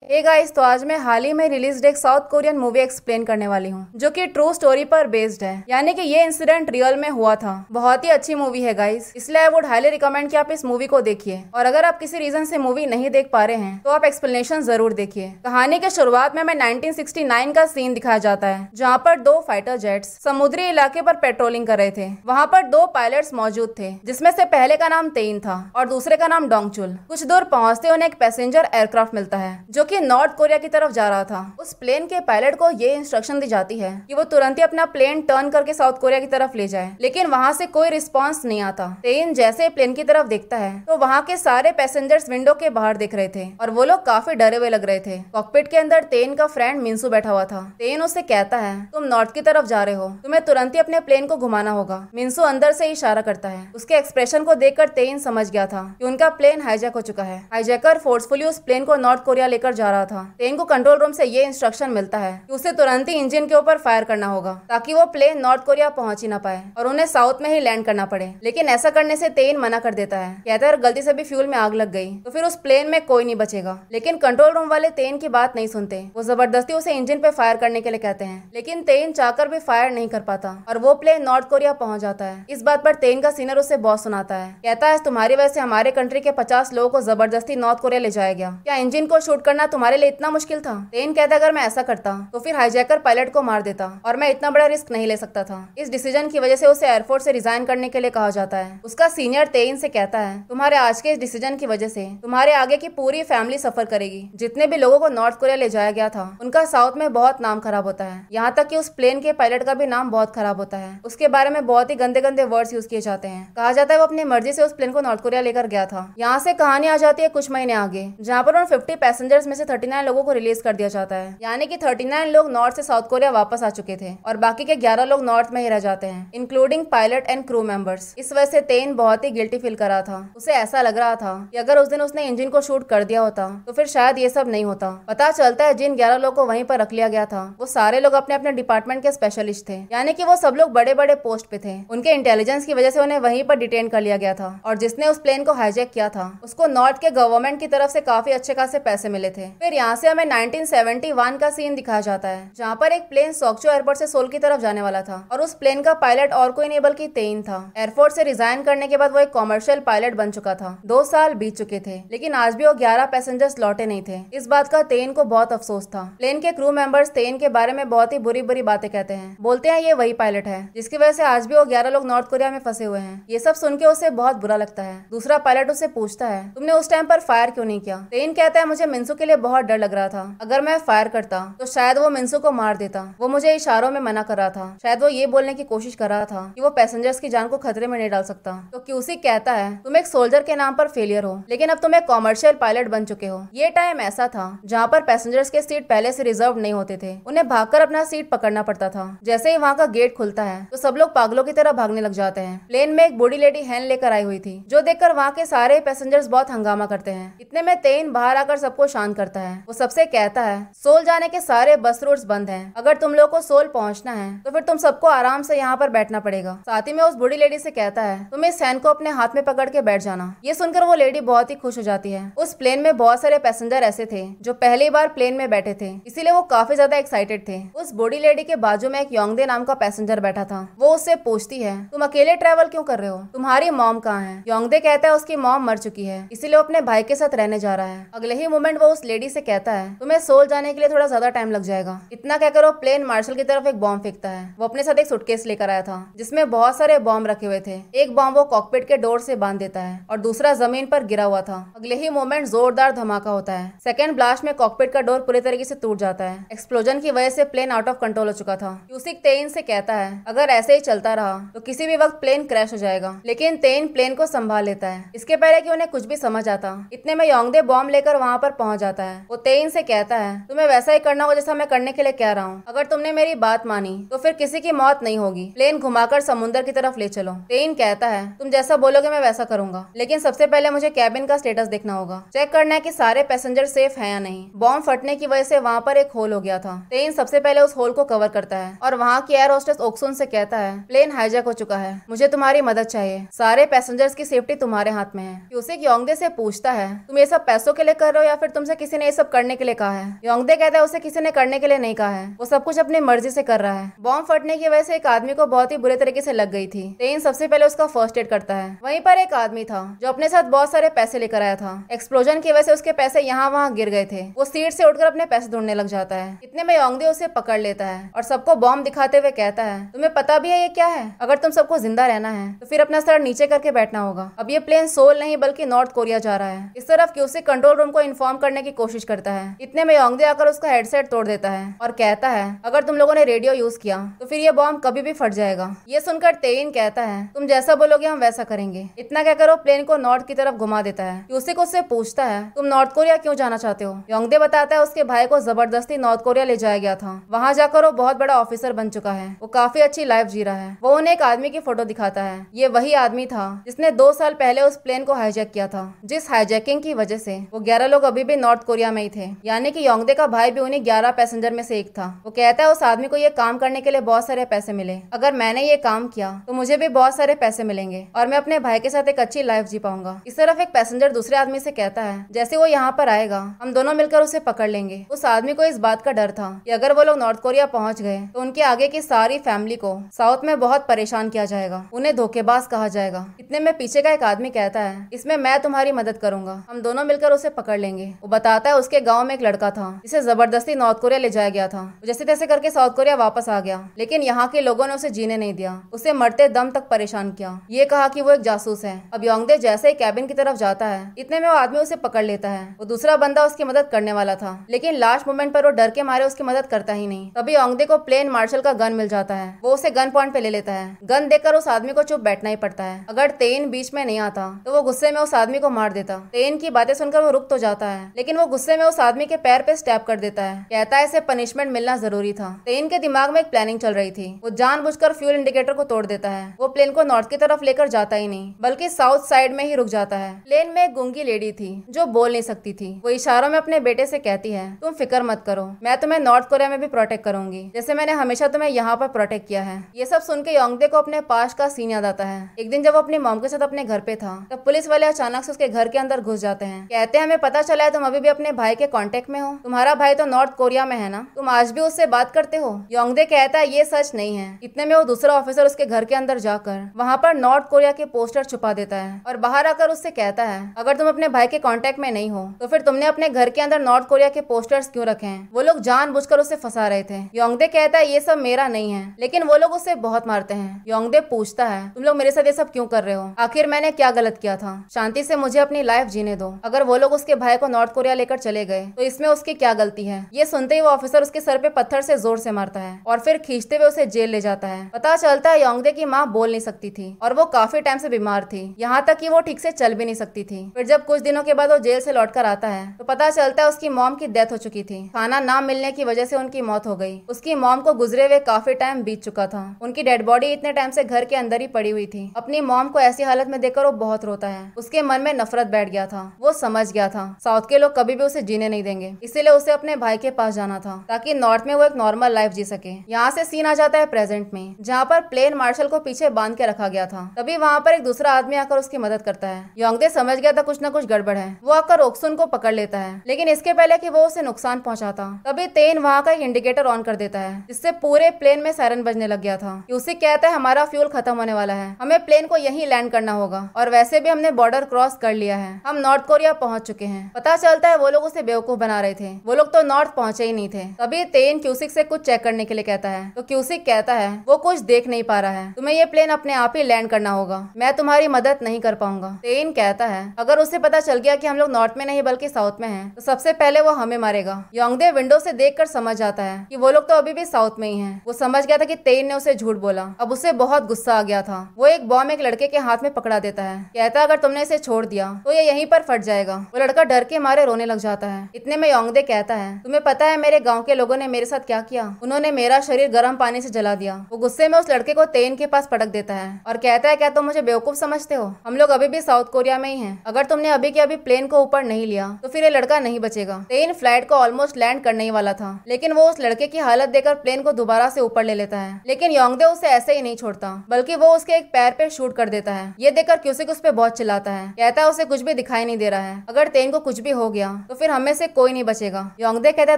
Hey guys, तो आज मैं हाल ही में रिलीज एक साउथ कोरियन मूवी एक्सप्लेन करने वाली हूँ जो कि ट्रू स्टोरी पर बेस्ड है, यानी कि ये इंसिडेंट रियल में हुआ था। बहुत ही अच्छी मूवी है गाइस, इसलिए आई वुड हाईली रिकमेंड कि आप इस मूवी को देखिए। और अगर आप किसी रीजन से मूवी नहीं देख पा रहे हैं तो आप एक्सप्लेनेशन जरूर देखिए। कहानी के शुरुआत में 1969 का सीन दिखाया जाता है, जहाँ पर दो फाइटर जेट्स समुद्री इलाके पर पेट्रोलिंग कर रहे थे। वहाँ पर दो पायलट्स मौजूद थे, जिसमें से पहले का नाम तेइन था और दूसरे का नाम डोंगचुल। कुछ दूर पहुंचते उन्हें एक पैसेंजर एयरक्राफ्ट मिलता है जो कि नॉर्थ कोरिया की तरफ जा रहा था। उस प्लेन के पायलट को ये इंस्ट्रक्शन दी जाती है कि वो तुरंत ही अपना प्लेन टर्न करके साउथ कोरिया की तरफ ले जाए, लेकिन वहाँ से कोई रिस्पांस नहीं आता। तेन जैसे प्लेन की तरफ देखता है तो वहाँ के सारे पैसेंजर्स विंडो के बाहर दिख रहे थे और वो लोग काफी डरे हुए लग रहे थे। कॉकपिट के अंदर तेन का फ्रेंड मिंसू बैठा हुआ था। तेन उससे कहता है, तुम नॉर्थ की तरफ जा रहे हो, तुम्हें तुरंत ही अपने प्लेन को घुमाना होगा। मिंसू अंदर से इशारा करता है। उसके एक्सप्रेशन को देखकर तेन समझ गया था कि उनका प्लेन हाईजैक हो चुका है। हाईजैकर फोर्सफुली उस प्लेन को नॉर्थ कोरिया लेकर जा रहा था। तेन को कंट्रोल रूम से ये इंस्ट्रक्शन मिलता है कि उसे तुरंत ही इंजन के ऊपर फायर करना होगा ताकि वो प्लेन नॉर्थ कोरिया पहुंच ही ना पाए और उन्हें साउथ में ही लैंड करना पड़े। लेकिन ऐसा करने से तेन मना कर देता है, कहता है गलती से भी फ्यूल में आग लग गई तो फिर उस प्लेन में कोई नहीं बचेगा। लेकिन कंट्रोल रूम वाले तेन की बात नहीं सुनते। वो जबरदस्ती उसे इंजन पे फायर करने के लिए कहते हैं, लेकिन तेन चाहकर भी फायर नहीं कर पाता और वो प्लेन नॉर्थ कोरिया पहुंच जाता है। इस बात पर तेन का सीनियर उसे बहुत सुनाता है, कहता है तुम्हारी वजह से हमारे कंट्री के 50 लोगों को जबरदस्ती नॉर्थ कोरिया ले जाया गया। क्या इंजन को शूट करना तुम्हारे लिए इतना मुश्किल था? तेन कहता अगर मैं ऐसा करता तो फिर हाईजैकर पायलट को मार देता और मैं इतना बड़ा रिस्क नहीं ले सकता था। इस डिसीजन की वजह से उसे एयरफोर्स से रिजाइन करने के लिए कहा जाता है। उसका सीनियर तेन से कहता है, तुम्हारे आज के इस डिसीजन की वजह से तुम्हारे आगे की पूरी फैमिली सफर करेगी। जितने भी लोगों को नॉर्थ कोरिया ले जाया गया था उनका साउथ में बहुत नाम खराब होता है, यहाँ तक कि उस प्लेन के पायलट का भी नाम बहुत खराब होता है। उसके बारे में बहुत ही गंदे गंदे वर्ड्स यूज किए जाते हैं। कहा जाता है वो अपनी मर्जी से उस प्लेन को नॉर्थ कोरिया लेकर गया था। यहाँ से कहानी आ जाती है कुछ महीने आगे, जहाँ पर उन 50 पैसेंजर्स में से 39 लोगों को रिलीज कर दिया जाता है, यानी कि 39 लोग नॉर्थ से साउथ कोरिया वापस आ चुके थे और बाकी के 11 लोग नॉर्थ में ही रह जाते हैं, including pilot and crew members. इस वजह से तेन बहुत ही गिल्टी फील कर रहा था। उसे ऐसा लग रहा था कि अगर उस दिन उसने इंजन को शूट कर दिया होता तो फिर शायद ये सब नहीं होता। पता चलता है जिन 11 लोगों को वहीं पर रख लिया गया था वो सारे लोग अपने अपने डिपार्टमेंट के स्पेशलिस्ट थे, यानी कि वो सब लोग बड़े बड़े पोस्ट पे थे। उनके इंटेलिजेंस की वजह से उन्हें वहीं पर डिटेन कर लिया गया था और जिसने उस प्लेन को हाईजैक किया था उसको नॉर्थ के गवर्नमेंट की तरफ से काफी अच्छे खासे पैसे मिले थे। फिर यहाँ से हमें 1971 का सीन दिखाया जाता है, जहाँ पर एक प्लेन सोक्चो एयरपोर्ट से सोल की तरफ जाने वाला था और उस प्लेन का पायलट और कोई नहीं बल्कि तेन था। एयरफोर्स से रिजाइन करने के बाद वो एक कॉमर्शियल पायलट बन चुका था। 2 साल बीत चुके थे लेकिन आज भी वो 11 पैसेंजर्स लौटे नहीं थे। इस बात का तेन को बहुत अफसोस था। प्लेन के क्रू मेंबर्स तेन के बारे में बहुत ही बुरी बुरी बातें कहते हैं, बोलते हैं ये वही पायलट है जिसकी वजह से आज भी वो 11 लोग नॉर्थ कोरिया में फंसे हुए हैं। ये सब सुन के उसे बहुत बुरा लगता है। दूसरा पायलट उससे पूछता है, तुमने उस टाइम पर फायर क्यों नहीं किया? तेन कहता है, मुझे मिंसू के लिए बहुत डर लग रहा था। अगर मैं फायर करता तो शायद वो मिंसू को मार देता। वो मुझे इशारों में मना कर रहा था। शायद वो ये बोलने की कोशिश कर रहा था कि वो पैसेंजर्स की जान को खतरे में नहीं डाल सकता। तो क्यूसी कहता है, तुम एक सोल्जर के नाम पर फेलियर हो, लेकिन अब तुम एक कॉमर्शियल पायलट बन चुके हो। ये टाइम ऐसा था जहाँ पर पैसेंजर्स के सीट पहले से रिजर्व नहीं होते थे। उन्हें भागकर अपना सीट पकड़ना पड़ता था। जैसे ही वहाँ का गेट खुलता है तो सब लोग पागलों की तरह भागने लग जाते हैं। प्लेन में एक बूढ़ी लेडी हैंड लेकर आई हुई थी, जो देखकर वहाँ के सारे पैसेंजर्स बहुत हंगामा करते हैं। इतने में तेन बाहर आकर सबको शांत करता है। वो सबसे कहता है, सोल जाने के सारे बस रूट्स बंद हैं। अगर तुम लोग को सोल पहुंचना है तो फिर तुम सबको आराम से यहाँ पर बैठना पड़ेगा। साथ ही में उस बूढ़ी लेडी से कहता है, तुम इस हैंड को अपने हाथ में पकड़ के बैठ जाना। ये सुनकर वो लेडी बहुत ही खुश हो जाती है। उस प्लेन में बहुत सारे पैसेंजर ऐसे थे जो पहली बार प्लेन में बैठे थे, इसीलिए वो काफी ज्यादा एक्साइटेड थे। उस बूढ़ी लेडी के बाजू में एक योंगदे नाम का पैसेंजर बैठा था। वो उससे पूछती है, तुम अकेले ट्रेवल क्यों कर रहे हो? तुम्हारी मॉम कहाँ है? योंगदे कहता है उसकी मॉम मर चुकी है, इसीलिए वो अपने भाई के साथ रहने जा रहा है। अगले ही मोमेंट वो उस लेडी से कहता है, तुम्हें सोल जाने के लिए थोड़ा ज्यादा टाइम लग जाएगा। इतना कहकर वो प्लेन मार्शल की तरफ एक बॉम्ब फेंकता है। वो अपने साथ एक सूटकेस लेकर आया था जिसमें बहुत सारे बॉम्ब रखे हुए थे। एक बॉम्ब वो कॉकपिट के डोर से बांध देता है और दूसरा जमीन पर गिरा हुआ था। अगले ही मोमेंट जोरदार धमाका होता है। सेकेंड ब्लास्ट में कॉकपिट का डोर पूरे तरीके से टूट जाता है। एक्सप्लोजन की वजह से प्लेन आउट ऑफ कंट्रोल हो चुका था। यूसिक तेन से कहता है, अगर ऐसे ही चलता रहा तो किसी भी वक्त प्लेन क्रैश हो जाएगा, लेकिन तेन प्लेन को संभाल लेता है इसके पहले कि उन्हें कुछ भी समझ आता। इतने में योंगदे बॉम्ब लेकर वहाँ पर पहुंच जाता है। वो तेन से कहता है, तुम्हें वैसा ही करना होगा जैसा मैं करने के लिए कह रहा हूँ। अगर तुमने मेरी बात मानी तो फिर किसी की मौत नहीं होगी। प्लेन घुमाकर समुद्र की तरफ ले चलो। तेन कहता है, तुम जैसा बोलोगे मैं वैसा करूंगा, लेकिन सबसे पहले मुझे कैबिन का स्टेटस देखना होगा। चेक करना है कि सारे पैसेंजर सेफ हैं या नहीं। बॉम्ब फटने की वजह से वहाँ पर एक होल हो गया था। तेन सबसे पहले उस होल को कवर करता है और वहाँ की एयर होस्टेस ओक्सुन से कहता है, प्लेन हाईजैक हो चुका है, मुझे तुम्हारी मदद चाहिए। सारे पैसेंजर्स की सेफ्टी तुम्हारे हाथ में है। यूसिक योंगदे से पूछता है, तुम ये सब पैसों के लिए कर रहे हो या फिर तुमसे किसी किसी ने ये सब करने के लिए कहा है। योंगडे कहता है उसे किसी ने करने के लिए नहीं कहा है, वो सब कुछ अपनी मर्जी से कर रहा है। बॉम्ब फटने की वजह से एक आदमी को बहुत ही बुरे तरीके से लग गई थी। तेन सबसे पहले उसका फर्स्ट एड करता है। वहीं पर एक आदमी था जो अपने साथ बहुत सारे पैसे लेकर आया था। एक्सप्लोजन की वजह से उसके पैसे यहाँ वहाँ गिर गए थे। वो सीट से उठकर अपने पैसे ढूंढने लग जाता है। इतने में योंगडे उसे पकड़ लेता है और सबको बॉम्ब दिखाते हुए कहता है, तुम्हें पता भी है ये क्या है? अगर तुम सबको जिंदा रहना है तो फिर अपना सर नीचे करके बैठना होगा। अब ये प्लेन सोल नहीं बल्कि नॉर्थ कोरिया जा रहा है। इस तरफ क्यूसिक कंट्रोल रूम को इन्फॉर्म करने की कोशिश करता है। इतने में योंगडे आकर उसका हेडसेट तोड़ देता है और कहता है, अगर तुम लोगों ने रेडियो यूज किया तो फिर ये बॉम्ब कभी भी फट जाएगा। ये सुनकर तेन कहता है, तुम जैसा बोलोगे हम वैसा करेंगे। इतना कहकर वो प्लेन को नॉर्थ की तरफ घुमा देता है। क्यूसिक उससे पूछता है, तुम नॉर्थ कोरिया क्यों जाना चाहते हो? योंगडे बताता है उसके भाई को जबरदस्ती नॉर्थ कोरिया ले जाया गया था। वहाँ जाकर वो बहुत बड़ा ऑफिसर बन चुका है। वो काफी अच्छी लाइफ जी रहा है। वो उन्हें एक आदमी की फोटो दिखाता है। ये वही आदमी था जिसने 2 साल पहले उस प्लेन को हाईजैक किया था, जिस हाईजैकिंग की वजह से वो 11 लोग अभी भी नॉर्थ कोरिया में ही थे। यानी कि योंगडे का भाई भी उन्हीं 11 पैसेंजर में से एक था। वो कहता है उस आदमी को ये काम करने के लिए बहुत सारे पैसे मिले। अगर मैंने ये काम किया तो मुझे भी बहुत सारे पैसे मिलेंगे और मैं अपने भाई के साथ एक अच्छी लाइफ जी पाऊंगा। इस तरफ एक पैसेंजर दूसरे आदमी से कहता है, जैसे वो यहाँ पर आएगा हम दोनों मिलकर उसे पकड़ लेंगे। उस आदमी को इस बात का डर था कि अगर वो लोग नॉर्थ कोरिया पहुंच गए तो उनके आगे की सारी फैमिली को साउथ में बहुत परेशान किया जाएगा, उन्हें धोखेबाज कहा जाएगा। इतने में पीछे का एक आदमी कहता है, इसमें मैं तुम्हारी मदद करूंगा, हम दोनों मिलकर उसे पकड़ लेंगे। वो बताता है उसके गाँव में एक लड़का था जिसे जबरदस्ती नॉर्थ कोरिया ले जाया गया था। जैसे तैसे करके साउथ कोरिया वापस आ गया, लेकिन यहाँ के लोगों ने उसे जीने नहीं दिया, उसे मरते दम तक परेशान किया। ये कहा कि वो एक जासूस है। अब योंगडे जैसे ही कैबिन की तरफ जाता है, इतने में वो आदमी उसे पकड़ लेता है। वो दूसरा बंदा उसकी मदद करने वाला था, लेकिन लास्ट मोमेंट पर वो डर के मारे उसकी मदद करता ही नहीं। तभी योंगडे को प्लेन मार्शल का गन मिल जाता है। वो उसे गन पॉइंट पे ले लेता है। गन देखकर उस आदमी को चुप बैठना ही पड़ता है। अगर तेन बीच में नहीं आता तो वो गुस्से में उस आदमी को मार देता। तेन की बातें सुनकर वो रुक तो जाता है, लेकिन वो गुस्से में उस आदमी के पैर पे स्टैप कर देता है। कहता है इसे पनिशमेंट मिलना जरूरी था। तेन के दिमाग में एक प्लानिंग चल रही थी। वो जानबूझकर फ्यूल इंडिकेटर को तोड़ देता है। वो प्लेन को नॉर्थ की तरफ लेकर जाता ही नहीं, बल्कि साउथ साइड में ही रुक जाता है। प्लेन में एक गूंगी लेडी थी जो बोल नहीं सकती थी। वो इशारों में अपने बेटे से कहती है, तुम फिक्र मत करो, मैं तुम्हें नॉर्थ कोरिया में भी प्रोटेक्ट करूंगी, जैसे मैंने हमेशा तुम्हें यहाँ पर प्रोटेक्ट किया है। ये सब सुन के योंगडे को अपने पास्ट का सीन याद आता है। एक दिन जब वो अपनी मॉम के साथ अपने घर पे था, तब पुलिस वाले अचानक से उसके घर के अंदर घुस जाते हैं। कहते हैं, हमें पता चला है तुम अभी भी अपने भाई के कांटेक्ट में हो। तुम्हारा भाई तो नॉर्थ कोरिया में है ना, तुम आज भी उससे बात करते हो? योंगडे कहता है ये सच नहीं है। इतने में वो दूसरा ऑफिसर उसके घर के अंदर जाकर वहाँ पर नॉर्थ कोरिया के पोस्टर छुपा देता है और बाहर आकर उससे कहता है, अगर तुम अपने भाई के कांटेक्ट में नहीं हो तो फिर तुमने अपने घर के अंदर नॉर्थ कोरिया के पोस्टर्स क्यों रखे हैं? वो लोग जानबूझकर उसे फंसा रहे थे। योंगडे कहता है ये सब मेरा नहीं है, लेकिन वो लोग उसे बहुत मारते हैं। योंगडे पूछता है, तुम लोग मेरे साथ ये सब क्यों कर रहे हो? आखिर मैंने क्या गलत किया था? शांति से मुझे अपनी लाइफ जीने दो। अगर वो लोग उसके भाई को नॉर्थ कोरिया लेकर चले गए तो इसमें उसकी क्या गलती है? ये सुनते ही वो ऑफिसर उसके सर पे पत्थर से जोर से मारता है और फिर खींचते हुए उसे जेल ले जाता है। पता चलता है योंगडे की माँ बोल नहीं सकती थी और वो काफी टाइम से बीमार थी, यहाँ तक कि वो ठीक से चल भी नहीं सकती थी। फिर जब कुछ दिनों के बाद वो जेल से लौटकर आता है तो पता चलता है उसकी मॉम की डेथ हो चुकी थी। खाना ना मिलने की वजह से उनकी मौत हो गई। उसकी मॉम को गुजरे हुए काफी टाइम बीत चुका था। उनकी डेड बॉडी इतने टाइम से घर के अंदर ही पड़ी हुई थी। अपनी मॉम को ऐसी हालत में देखकर वो बहुत रोता है। उसके मन में नफरत बैठ गया था। वो समझ गया था साउथ के लोग कभी भी उसे जीने नहीं देंगे, इसीलिए उसे अपने भाई के पास जाना था ताकि नॉर्थ में वो एक नॉर्मल लाइफ जी सके। यहाँ से सीन आ जाता है प्रेजेंट में, जहाँ पर प्लेन मार्शल को पीछे बांध के रखा गया था। तभी वहाँ पर एक दूसरा आदमी आकर उसकी मदद करता है। योंगडे समझ गया था कुछ न कुछ गड़बड़ है। वो आकर ओक्सुन को पकड़ लेता है, लेकिन इसके पहले कि वो उसे नुकसान पहुंचाता तभी तेन वहाँ का एक इंडिकेटर ऑन कर देता है, जिससे पूरे प्लेन में सायरन बजने लग गया था। क्यूसिक कहता है हमारा फ्यूल खत्म होने वाला है, हमें प्लेन को यहीं लैंड करना होगा और वैसे भी हमने बॉर्डर क्रॉस कर लिया है, हम नॉर्थ कोरिया पहुंच चुके हैं। पता चलता है वो लोग उसे बेवकूफ बना रहे थे, वो लोग तो नॉर्थ पहुंचे ही नहीं थे। तभी तेन क्यूसिक से कुछ चेक करने के लिए कहता है तो क्यूसिक कहता है वो कुछ देख नहीं पा रहा है, तुम्हें ये प्लेन अपने आप ही लैंड करना होगा, मैं तुम्हारी मदद नहीं कर पाऊंगा। तेन कहता है अगर उसे पता चल गया कि हम लोग नॉर्थ में नहीं बल्कि साउथ में हैं, तो सबसे पहले वो हमें मारेगा। योंगडे विंडो से देखकर समझ जाता है कि वो लोग तो अभी भी साउथ में ही हैं। वो समझ गया था कि तेन ने उसे झूठ बोला। अब उसे बहुत गुस्सा आ गया था। वो एक बॉम्ब एक लड़के के हाथ में पकड़ा देता है। कहता है अगर तुमने इसे छोड़ दिया तो ये यहीं पर फट जाएगा। वो लड़का डर के मारे रोने लग जाता है। इतने में योंगडे कहता है तुम्हें पता है मेरे गाँव के लोगों ने मेरे साथ क्या किया? उन्होंने मेरा शरीर गर्म पानी से जला दिया। वो गुस्से में उस लड़के को तेन के पास पटक देता है और कहता है क्या तुम मुझे बेवकूफ समझते हो? हम लोग अभी भी साउथ कोरिया में ही हैं। अगर तुमने अभी के अभी प्लेन को ऊपर नहीं लिया तो फिर ये लड़का नहीं बचेगा। तेन फ्लाइट को ऑलमोस्ट लैंड करने ही वाला था, लेकिन वो उस लड़के की हालत देखकर प्लेन को दोबारा से ऊपर ले लेता है। लेकिन योंगडे उसे ऐसे ही नहीं छोड़ता, बल्कि वो उसके एक पैर पे शूट कर देता है। ये देखकर क्यूसिक उस पे बहुत चिल्लाता है। कहता है उसे कुछ भी दिखाई नहीं दे रहा है, अगर तेन को कुछ भी हो गया तो फिर हमें से कोई नहीं बचेगा। योंगदे कहता है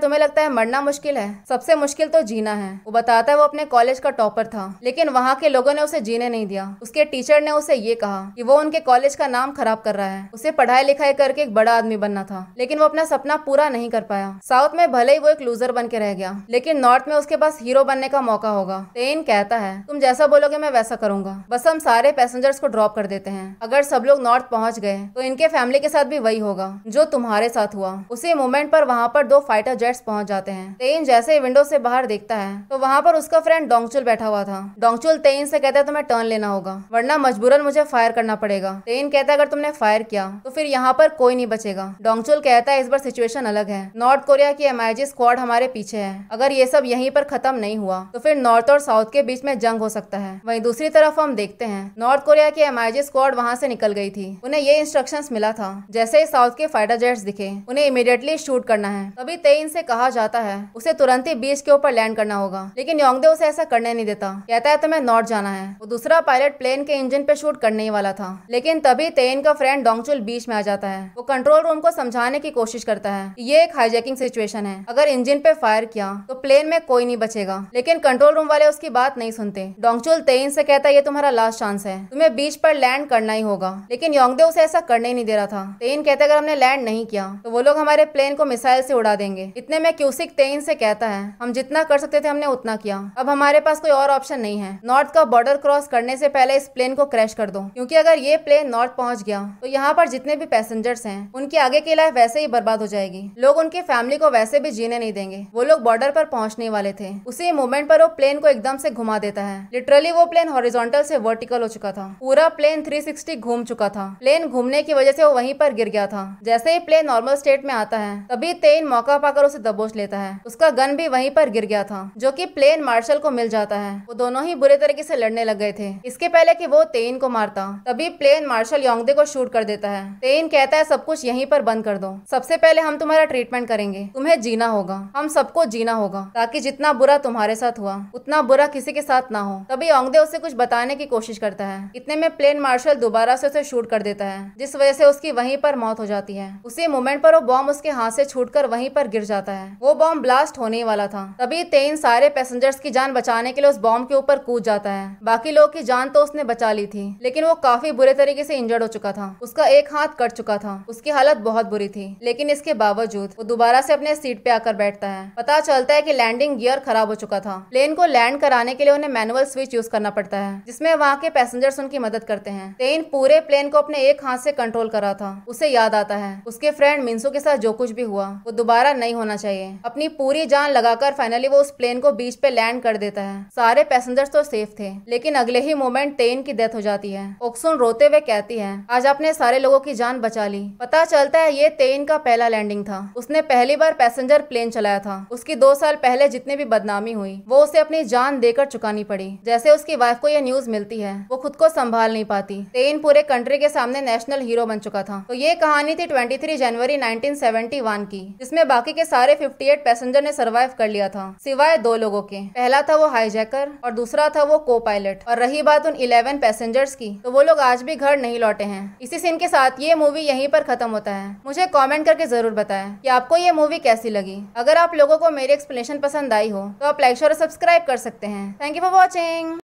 तुम्हें लगता है मरना मुश्किल है, सबसे मुश्किल तो जीना है। वो बताता है वो अपने कॉलेज का टॉपर था, लेकिन वहाँ के लोगों ने उसे जीने नहीं दिया। उसके टीचर ने उसे ये कहा कि वो उनके कॉलेज का नाम खराब कर रहा है। उसे पढ़ाई लिखाई करके एक बड़ा आदमी बनना था, लेकिन वो अपना सपना पूरा नहीं कर पाया। साउथ में भले ही वो एक लूजर बन के रह गया, लेकिन नॉर्थ में उसके पास हीरो बनने का मौका होगा। तेन कहता है तुम जैसा बोलोगे मैं वैसा करूंगा, बस हम सारे पैसेंजर्स को ड्रॉप कर देते हैं। अगर सब लोग नॉर्थ पहुंच गए तो इनके फैमिली के साथ भी वही होगा जो तुम्हारे साथ हुआ। उसी मोमेंट पर वहाँ पर 2 फाइटर जेट्स पहुंच जाते हैं। तेन जैसे ही विंडो से बाहर देखता है तो वहाँ पर उसका फ्रेंड डोंगचुल बैठा हुआ था। डोंगचुल तेन से कहता है तुम्हें टर्न लेना होगा, वरना मजबूरन मुझे फायर करना पड़ेगा। तेन कहता है अगर तुमने फायर किया तो फिर यहाँ पर कोई नहीं बचेगा। डोंगचुल कहता है इस बार सिचुएशन अलग है, नॉर्थ कोरिया की MIG स्क्वाड हमारे पीछे है। अगर ये सब यहीं पर खत्म नहीं हुआ तो फिर नॉर्थ और साउथ के बीच में जंग हो सकता है। वहीं दूसरी तरफ हम देखते हैं नॉर्थ कोरिया की MIG स्क्वाड वहां से निकल गई थी। उन्हें ये इंस्ट्रक्शंस मिला था जैसे ही साउथ के फाइटर जेट्स दिखे उन्हें इमीडिएटली शूट करना है। तभी तेइन से कहा जाता है उसे तुरंत ही बीच के ऊपर लैंड करना होगा, लेकिन योंगदे उसे ऐसा करने नहीं देता। कहता है तुम्हें नॉर्थ जाना है। वो दूसरा पायलट प्लेन के इंजन पे शूट करने ही वाला था, लेकिन तभी तेइन का फ्रेंड डोंगचुल बीच में आ जाता है। वो कंट्रोल रूम को समझाने की कोशिश करता है कि ये एक हाईजैकिंग सिचुएशन है, अगर इंजन पे फायर किया तो प्लेन में कोई नहीं बचेगा। लेकिन कंट्रोल रूम वाले उसकी बात नहीं सुनते। डोंगचुल तेइन से कहता है ये तुम्हारा लास्ट चांस है, तुम्हें बीच पर लैंड करना ही होगा। लेकिन योंगदे उसे ऐसा करने ही नहीं दे रहा था। तेइन कहता है अगर हमने लैंड नहीं किया तो वो लोग हमारे प्लेन को मिसाइल से उड़ा देंगे। इतने में क्यूसिक तेइन से कहता है हम जितना कर सकते थे हमने उतना किया, अब हमारे पास कोई और ऑप्शन नहीं है। नॉर्थ का बॉर्डर क्रॉस करने से पहले इस प्लेन को क्रैश कर दो, क्योंकि अगर ये प्लेन नॉर्थ पहुंच गया तो यहाँ पर जितने भी पैसेंजर्स हैं उनकी आगे की लाइफ वैसे ही बर्बाद हो जाएगी। लोग उनकी फैमिली को वैसे भी जीने नहीं देंगे। वो लोग बॉर्डर पर पहुंचने वाले थे। उसी मोमेंट पर वो प्लेन को एकदम से घुमा देता है। लिटरली वो प्लेन हॉरिजॉन्टल से वर्टिकल हो चुका था। पूरा प्लेन 360 घूम चुका था। प्लेन घूमने की वजह से वो वहीं पर गिर गया था। जैसे ही प्लेन नॉर्मल स्टेट में आता है तभी तेन मौका पाकर उसे दबोच लेता है। उसका गन भी वहीं पर गिर गया था, जो कि प्लेन मार्शल को मिल जाता है। वो दोनों ही बुरे तरीके से लड़ने लग गए थे। इसके पहले कि वो तेन को मारता तभी प्लेन मार्शल योंगदे को शूट कर देता है। तेन कहता है सब कुछ यहीं पर बंद कर दो, सबसे पहले हम तुम्हारा ट्रीटमेंट करेंगे। तुम्हें जीना होगा, हम सबको जीना होगा, ताकि जितना बुरा तुम्हारे साथ हुआ उतना बुरा किसी के साथ ना हो। तभी योंगदे उसे कुछ बताने की कोशिश करता है। इतने में प्लेन मार्शल दोबारा से उसे शूट कर देता है, जिस वजह से उसकी वहीं पर मौत हो जाती है। उसी मोमेंट पर वो बॉम्ब उसके हाथ से छूटकर वहीं पर गिर जाता है। वो बॉम्ब ब्लास्ट होने वाला था। तभी तेन सारे पैसेंजर्स की जान बचाने के लिए उस बॉम्ब के ऊपर कूद जाता है। बाकी लोगों की जान तो उसने बचा ली थी, लेकिन वो काफी बुरे तरीके से इंजर्ड हो चुका था। उसका एक हाथ कट चुका था। उसकी हालत बहुत बुरी थी, लेकिन इसके बावजूद वो दोबारा से अपने सीट पे आकर बैठता है। पता चलता है कि लैंडिंग गियर खराब हो चुका था। प्लेन को लैंड कराने के लिए उन्हें मैनुअल स्विच यूज करना पड़ता है, जिसमें वहाँ के पैसेंजर्स उनकी मदद करते हैं। तेन पूरे प्लेन को अपने एक हाथ से कंट्रोल कर रहा था। उसे याद आता है उसके फ्रेंड मिंसू के साथ जो कुछ भी हुआ वो दोबारा नहीं होना चाहिए। अपनी पूरी जान लगाकर फाइनली वो उस प्लेन को बीच पे लैंड कर देता है। सारे पैसेंजर्स तो सेफ थे, लेकिन अगले ही मोमेंट तेन की डेथ हो जाती है। ओक्सुन रोते हुए कहती है आज आपने सारे लोगों की जान बचा ली। पता चलता है ये तेन का पहला लैंडिंग था। उसने पहली बार पैसेंजर प्लेन चलाया था। उसकी 2 साल पहले जितने भी बदनामी हुई वो उसे अपनी जान देकर चुकानी पड़ी। जैसे उसकी वाइफ को यह न्यूज मिलती है वो खुद को संभाल नहीं पाती। तेन पूरे कंट्री के सामने नेशनल हीरो बन चुका था। तो ये कहानी थी 23 जनवरी 1971 की, जिसमें बाकी के सारे 58 पैसेंजर ने सर्वाइव कर लिया था, सिवाय 2 लोगों के। पहला था वो हाईजैकर और दूसरा था वो को पायलट। और रही बात उन 11 पैसेंजर्स की, तो वो लोग आज भी घर नहीं लौटे हैं। इसी सीन के साथ ये मूवी यहीं पर खत्म होता है। मुझे कमेंट करके जरूर बताएं कि आपको ये मूवी कैसी लगी। अगर आप लोगों को मेरी एक्सप्लेनेशन पसंद आई हो तो आप लाइक और सब्सक्राइब कर सकते हैं। Thank you for watching.